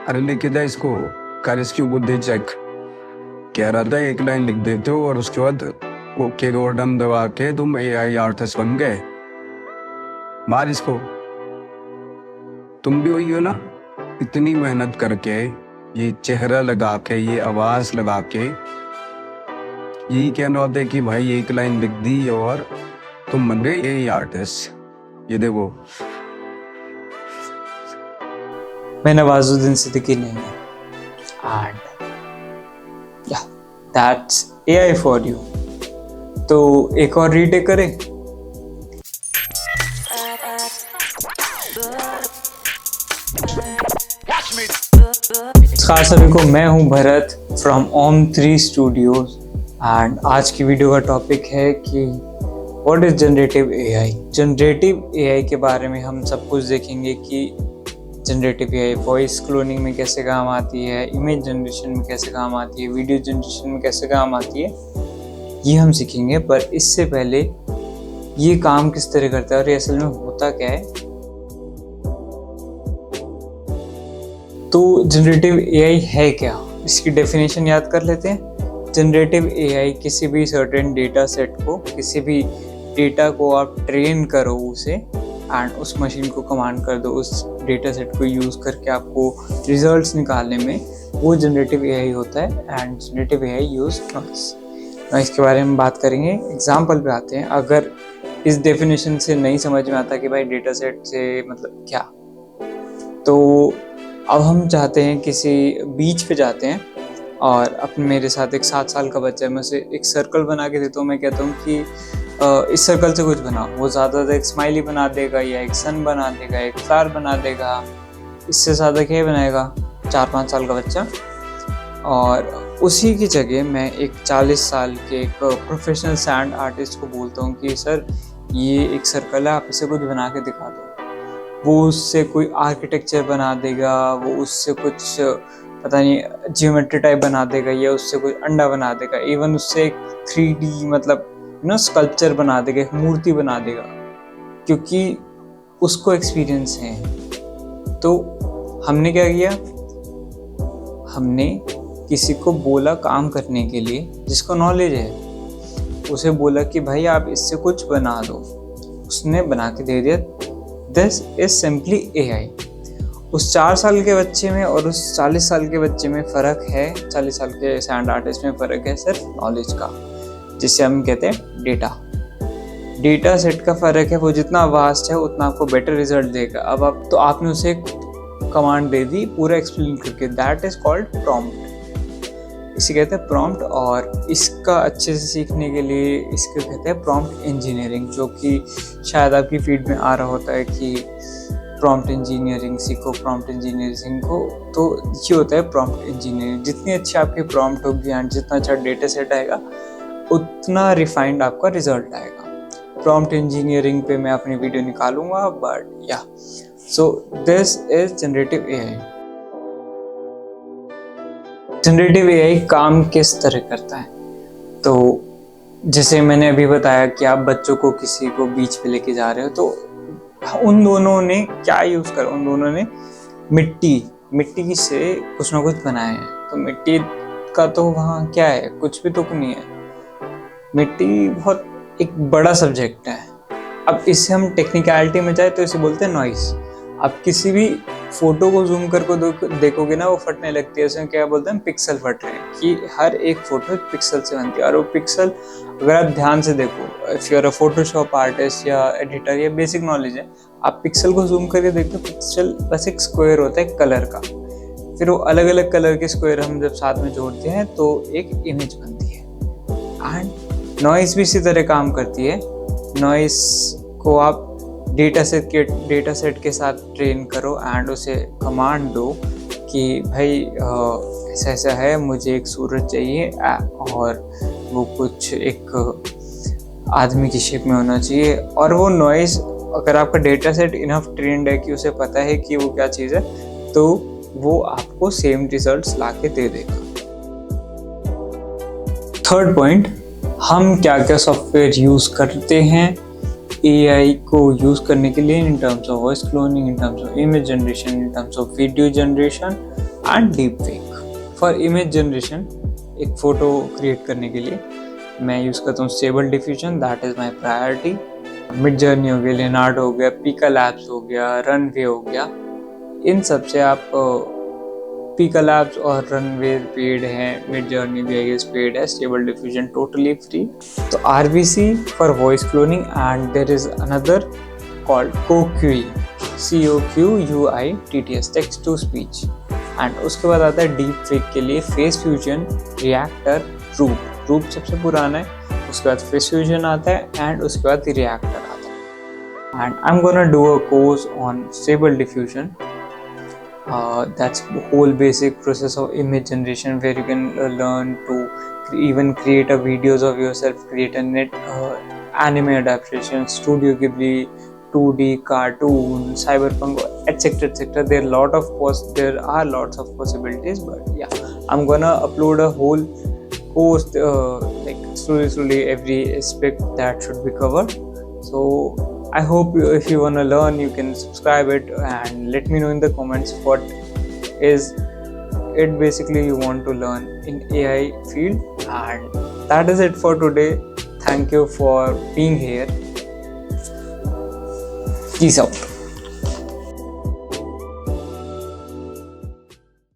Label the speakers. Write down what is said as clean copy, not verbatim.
Speaker 1: अरे लिख दे इसको, कर इसकी बुद्धि चेक। कह रहा था एक लाइन लिख देते हो और उसके बाद ओके बटन दबा के तुम एआई आर्टिस्ट बन गए। मार इसको। तुम भी वही हो ना, इतनी मेहनत करके ये चेहरा लगा के ये आवाज लगा के यही कहना होता है कि भाई एक लाइन लिख दी और तुम बन गए एआई आर्टिस्ट। ये देखो,
Speaker 2: मैं नवाजुद्दीन सिद्दीकी नहीं है एंड या दैट्स एआई फॉर यू। तो एक और रीटेक करें। खास सभी को, मैं हूं भरत फ्रॉम ओम3 स्टूडियोज एंड आज की वीडियो का टॉपिक है कि what is generative AI. Generative AI के बारे में हम सब कुछ देखेंगे कि जनरेटिव एआई वॉइस क्लोनिंग में कैसे काम आती है, इमेज जनरेशन में कैसे काम आती है, वीडियो जनरेशन में कैसे काम आती है, ये हम सीखेंगे। पर इससे पहले ये काम किस तरह करता है और ये असल में होता क्या है। तो जनरेटिव एआई है क्या, इसकी डेफिनेशन याद कर लेते हैं। जनरेटिव एआई किसी भी सर्टेन डेटा सेट को, किसी भी डेटा को आप ट्रेन करो उसे एंड उस मशीन को कमांड कर दो उस डेटा सेट को यूज़ करके आपको रिजल्ट्स निकालने में, वो जनरेटिव एआई होता है। And generative AI use noise के बारे में बात करेंगे। एग्जाम्पल पे आते हैं। अगर इस डेफिनेशन से नहीं समझ में आता कि भाई डेटा सेट से मतलब क्या, तो अब हम चाहते हैं किसी बीच पे जाते हैं और अपने मेरे साथ एक 7 साल का बच्चा है, मैं उसे एक सर्कल बना के देता हूँ। मैं कहता हूँ कि इस सर्कल से कुछ बनाओ। वो ज़्यादा एक स्माइली बना देगा या एक सन बना देगा, एक फ्लावर बना देगा। इससे ज़्यादा क्या बनाएगा 4-5 साल का बच्चा। और उसी की जगह मैं एक 40 साल के एक प्रोफेशनल सैंड आर्टिस्ट को बोलता हूँ कि सर ये एक सर्कल है, आप इसे कुछ बना के दिखा दो। वो उससे कोई आर्किटेक्चर बना देगा, वो उससे कुछ पता नहीं जियोमेट्री टाइप बना देगा या उससे कोई अंडा बना देगा, इवन उससे एक 3D मतलब स्कल्पचर बना देगा, एक मूर्ति बना देगा, क्योंकि उसको एक्सपीरियंस है। तो हमने क्या किया, हमने किसी को बोला काम करने के लिए जिसको नॉलेज है, उसे बोला कि भाई आप इससे कुछ बना दो, उसने बना के दे दिया। This is simply AI. उस 4 साल के बच्चे में और उस 40 साल के बच्चे में फ़र्क है, 40 साल के सैंड आर्टिस्ट में फ़र्क है सिर्फ नॉलेज का, जिसे हम कहते हैं डेटा सेट का फ़र्क है। वो जितना वास्ट है उतना आपको बेटर रिजल्ट देगा। अब आप तो आपने उसे एक कमांड दे दी पूरा एक्सप्लेन करके, दैट इज़ कॉल्ड प्रॉम्प्ट। इसे कहते हैं प्रॉम्प्ट। और इसका अच्छे से सीखने के लिए इसको कहते हैं प्रॉम्प्ट इंजीनियरिंग, जो कि शायद आपकी फीड में आ रहा होता है कि प्रॉम्प्ट इंजीनियरिंग सीखो, प्रॉम्प्ट इंजीनियरिंग सीखो। तो ये होता है प्रॉम्प्ट इंजीनियरिंग। जितनी अच्छी आपकी प्रॉम्प्ट होगी एंड जितना अच्छा डेटा सेट आएगा उतना रिफाइंड आपका रिजल्ट आएगा। प्रॉम्प्ट इंजीनियरिंग पे मैं अपनी वीडियो निकालूंगा, बट या so this is generative AI. Generative AI काम किस तरह करता है, तो जैसे मैंने अभी बताया कि आप बच्चों को किसी को बीच पे लेके जा रहे हो, तो उन दोनों ने क्या यूज़ करा, उन दोनों ने मिट्टी से कुछ ना कुछ बनाया है। तो मिट्टी का तो वहाँ क्या है, कुछ भी तो नहीं है। मिट्टी बहुत एक बड़ा सब्जेक्ट है। अब इससे हम टेक्निकलिटी में जाए तो इसे बोलते हैं नॉइस। आप किसी भी फोटो को जूम करके देखोगे ना, वो फटने लगती है। इसमें क्या बोलते हैं, पिक्सल फट रहे हैं, कि हर एक फोटो पिक्सल से बनती है। और वो पिक्सल अगर आप ध्यान से देखो, if you are a Photoshop artist या एडिटर या बेसिक नॉलेज है, आप पिक्सल को जूम करके देखते हो, पिक्सल बस एक स्क्वायर होता है कलर का। फिर वो अलग अलग कलर के स्क्वायर हम जब साथ में जोड़ते हैं तो एक इमेज बनती है। एंड नॉइस भी इसी तरह काम करती है। नॉइस को आप डेटा सेट के साथ ट्रेन करो एंड उसे कमांड दो कि भाई ऐसा ऐसा है, मुझे एक सूरज चाहिए और वो कुछ एक आदमी की शेप में होना चाहिए। और वो नॉइस, अगर आपका डेटा सेट इनफ ट्रेंड है कि उसे पता है कि वो क्या चीज़ है, तो वो आपको सेम रिजल्ट्स ला के दे देगा। थर्ड पॉइंट, हम क्या क्या सॉफ्टवेयर यूज़ करते हैं एआई को यूज़ करने के लिए in terms of voice cloning, in terms of image generation, in terms of video generation and deep fake. For image generation, एक फ़ोटो क्रिएट करने के लिए मैं यूज़ करता हूँ stable diffusion, that is my priority. Mid journey हो गया, Leonardo हो गया, पीका लैब्स हो गया, रनवे हो गया, इन सब से आप पीका लैब्स और रनवे पेड हैं, मिड जर्नी भी आई गेस पेड है, स्टेबल डिफ्यूजन टोटली फ्री। तो RVC for voice cloning and there is another called Coqui, COQUITTS, text to speech. And उसके बाद आता है डीप फेक के लिए फेस फ्यूजन, रिएक्टर, रूप सबसे पुराना है, उसके बाद फेस फ्यूजन आता है एंड उसके बाद रिएक्टर आता है। And I am gonna do a course on stable diffusion. That's the whole basic process of image generation, where you can learn to even create a videos of yourself, create a net anime adaptation, Studio Ghibli, 2D cartoon, cyberpunk, etc. There are lots of possibilities, but yeah, I'm gonna upload a whole course, like slowly every aspect that should be covered. So I hope if you wanna learn, you can subscribe it and let me know in the comments what is it basically you want to learn in AI field. And that is it for today. Thank you for being here. Peace out.